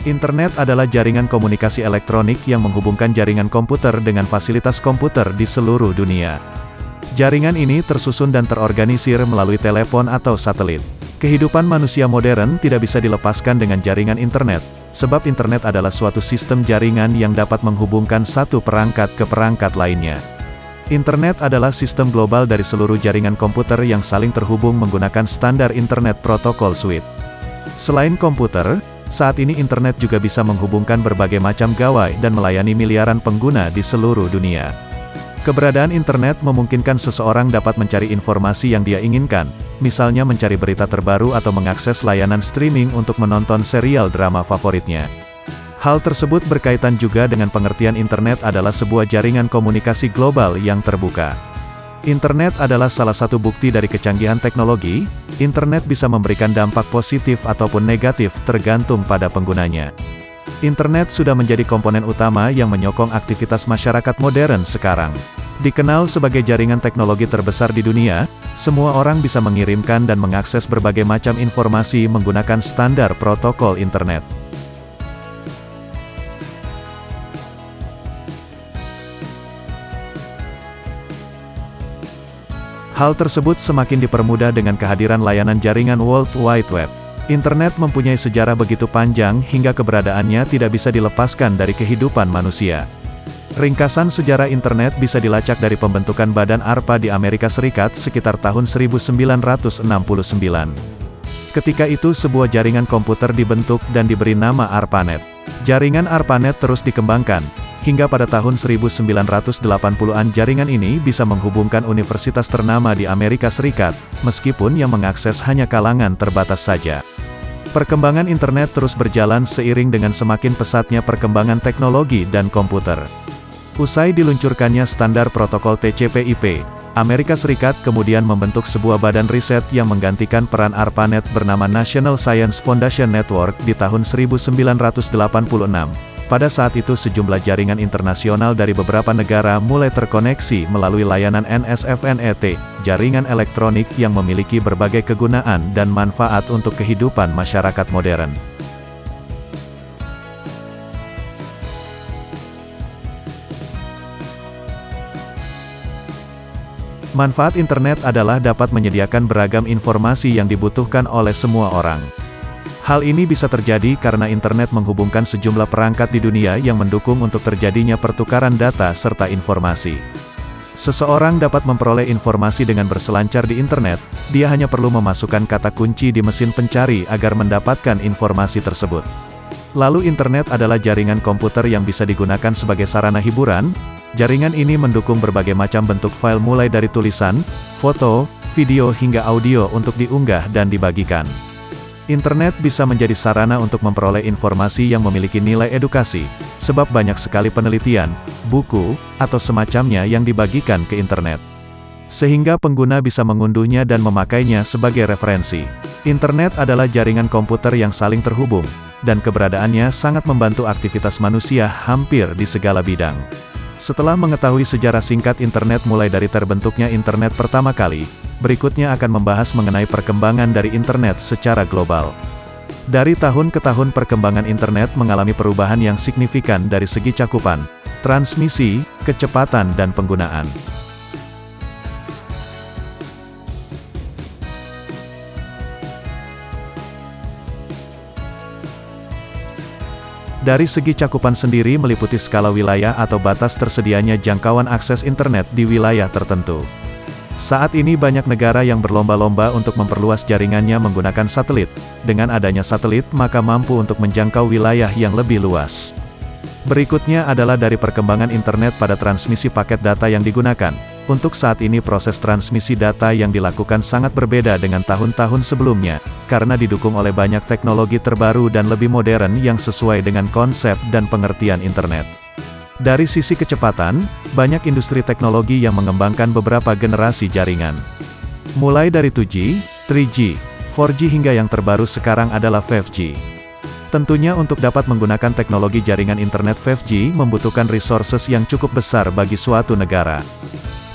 Internet adalah jaringan komunikasi elektronik yang menghubungkan jaringan komputer dengan fasilitas komputer di seluruh dunia. Jaringan ini tersusun dan terorganisir melalui telepon atau satelit. Kehidupan manusia modern tidak bisa dilepaskan dengan jaringan internet, sebab internet adalah suatu sistem jaringan yang dapat menghubungkan satu perangkat ke perangkat lainnya. Internet adalah sistem global dari seluruh jaringan komputer yang saling terhubung menggunakan standar Internet Protocol Suite. Selain komputer, saat ini internet juga bisa menghubungkan berbagai macam gawai dan melayani miliaran pengguna di seluruh dunia. Keberadaan internet memungkinkan seseorang dapat mencari informasi yang dia inginkan, misalnya mencari berita terbaru atau mengakses layanan streaming untuk menonton serial drama favoritnya. Hal tersebut berkaitan juga dengan pengertian internet adalah sebuah jaringan komunikasi global yang terbuka. Internet adalah salah satu bukti dari kecanggihan teknologi. Internet bisa memberikan dampak positif ataupun negatif tergantung pada penggunanya. Internet sudah menjadi komponen utama yang menyokong aktivitas masyarakat modern sekarang. Dikenal sebagai jaringan teknologi terbesar di dunia, semua orang bisa mengirimkan dan mengakses berbagai macam informasi menggunakan standar protokol internet. Hal tersebut semakin dipermudah dengan kehadiran layanan jaringan World Wide Web. Internet mempunyai sejarah begitu panjang hingga keberadaannya tidak bisa dilepaskan dari kehidupan manusia. Ringkasan sejarah internet bisa dilacak dari pembentukan Badan ARPA di Amerika Serikat sekitar tahun 1969. Ketika itu sebuah jaringan komputer dibentuk dan diberi nama ARPANET. Jaringan ARPANET terus dikembangkan. Hingga pada tahun 1980-an jaringan ini bisa menghubungkan universitas ternama di Amerika Serikat, meskipun yang mengakses hanya kalangan terbatas saja. Perkembangan internet terus berjalan seiring dengan semakin pesatnya perkembangan teknologi dan komputer. Usai diluncurkannya standar protokol TCP/IP, Amerika Serikat kemudian membentuk sebuah badan riset yang menggantikan peran ARPANET bernama National Science Foundation Network di tahun 1986. Pada saat itu sejumlah jaringan internasional dari beberapa negara mulai terkoneksi melalui layanan NSFNET, jaringan elektronik yang memiliki berbagai kegunaan dan manfaat untuk kehidupan masyarakat modern. Manfaat internet adalah dapat menyediakan beragam informasi yang dibutuhkan oleh semua orang. Hal ini bisa terjadi karena internet menghubungkan sejumlah perangkat di dunia yang mendukung untuk terjadinya pertukaran data serta informasi. Seseorang dapat memperoleh informasi dengan berselancar di internet, dia hanya perlu memasukkan kata kunci di mesin pencari agar mendapatkan informasi tersebut. Lalu internet adalah jaringan komputer yang bisa digunakan sebagai sarana hiburan. Jaringan ini mendukung berbagai macam bentuk file mulai dari tulisan, foto, video hingga audio untuk diunggah dan dibagikan. Internet bisa menjadi sarana untuk memperoleh informasi yang memiliki nilai edukasi, sebab banyak sekali penelitian, buku, atau semacamnya yang dibagikan ke internet. Sehingga pengguna bisa mengunduhnya dan memakainya sebagai referensi. Internet adalah jaringan komputer yang saling terhubung, dan keberadaannya sangat membantu aktivitas manusia hampir di segala bidang. Setelah mengetahui sejarah singkat internet mulai dari terbentuknya internet pertama kali, berikutnya akan membahas mengenai perkembangan dari internet secara global. Dari tahun ke tahun perkembangan internet mengalami perubahan yang signifikan dari segi cakupan, transmisi, kecepatan dan penggunaan. Dari segi cakupan sendiri meliputi skala wilayah atau batas tersedianya jangkauan akses internet di wilayah tertentu. Saat ini banyak negara yang berlomba-lomba untuk memperluas jaringannya menggunakan satelit. Dengan adanya satelit maka mampu untuk menjangkau wilayah yang lebih luas. Berikutnya adalah dari perkembangan internet pada transmisi paket data yang digunakan. Untuk saat ini proses transmisi data yang dilakukan sangat berbeda dengan tahun-tahun sebelumnya, karena didukung oleh banyak teknologi terbaru dan lebih modern yang sesuai dengan konsep dan pengertian internet. Dari sisi kecepatan, banyak industri teknologi yang mengembangkan beberapa generasi jaringan. Mulai dari 2G, 3G, 4G hingga yang terbaru sekarang adalah 5G. Tentunya untuk dapat menggunakan teknologi jaringan internet 5G membutuhkan resources yang cukup besar bagi suatu negara.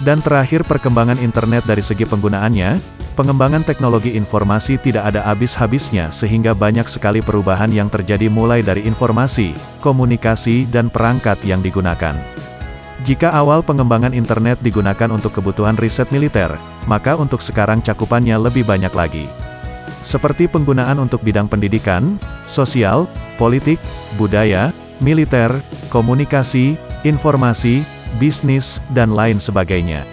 Dan terakhir perkembangan internet dari segi penggunaannya, Pengembangan teknologi informasi tidak ada habis-habisnya sehingga banyak sekali perubahan yang terjadi mulai dari informasi, komunikasi dan perangkat yang digunakan. Jika awal pengembangan internet digunakan untuk kebutuhan riset militer, maka untuk sekarang cakupannya lebih banyak lagi. Seperti penggunaan untuk bidang pendidikan, sosial, politik, budaya, militer, komunikasi, informasi, bisnis, dan lain sebagainya.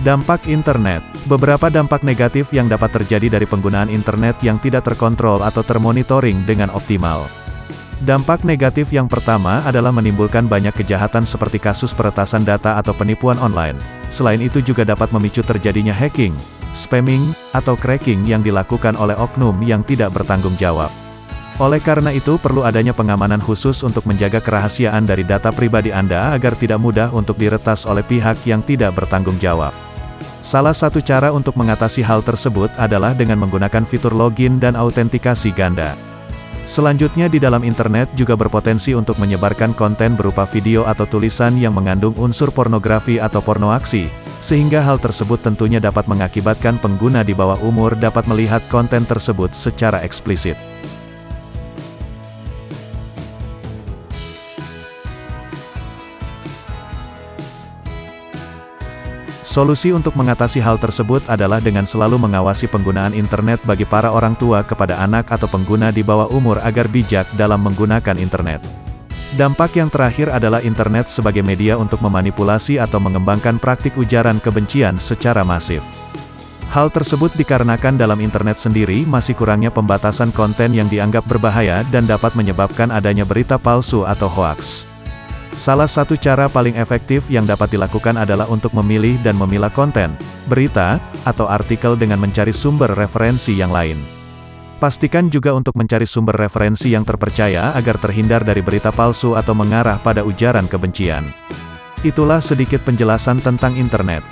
Dampak internet. Beberapa dampak negatif yang dapat terjadi dari penggunaan internet yang tidak terkontrol atau termonitoring dengan optimal. Dampak negatif yang pertama adalah menimbulkan banyak kejahatan seperti kasus peretasan data atau penipuan online. Selain itu juga dapat memicu terjadinya hacking, spamming, atau cracking yang dilakukan oleh oknum yang tidak bertanggung jawab. Oleh karena itu perlu adanya pengamanan khusus untuk menjaga kerahasiaan dari data pribadi Anda agar tidak mudah untuk diretas oleh pihak yang tidak bertanggung jawab. Salah satu cara untuk mengatasi hal tersebut adalah dengan menggunakan fitur login dan autentikasi ganda. Selanjutnya di dalam internet juga berpotensi untuk menyebarkan konten berupa video atau tulisan yang mengandung unsur pornografi atau pornoaksi, sehingga hal tersebut tentunya dapat mengakibatkan pengguna di bawah umur dapat melihat konten tersebut secara eksplisit. Solusi untuk mengatasi hal tersebut adalah dengan selalu mengawasi penggunaan internet bagi para orang tua kepada anak atau pengguna di bawah umur agar bijak dalam menggunakan internet. Dampak yang terakhir adalah internet sebagai media untuk memanipulasi atau mengembangkan praktik ujaran kebencian secara masif. Hal tersebut dikarenakan dalam internet sendiri masih kurangnya pembatasan konten yang dianggap berbahaya dan dapat menyebabkan adanya berita palsu atau hoaks. Salah satu cara paling efektif yang dapat dilakukan adalah untuk memilih dan memilah konten, berita, atau artikel dengan mencari sumber referensi yang lain. Pastikan juga untuk mencari sumber referensi yang terpercaya agar terhindar dari berita palsu atau mengarah pada ujaran kebencian. Itulah sedikit penjelasan tentang internet.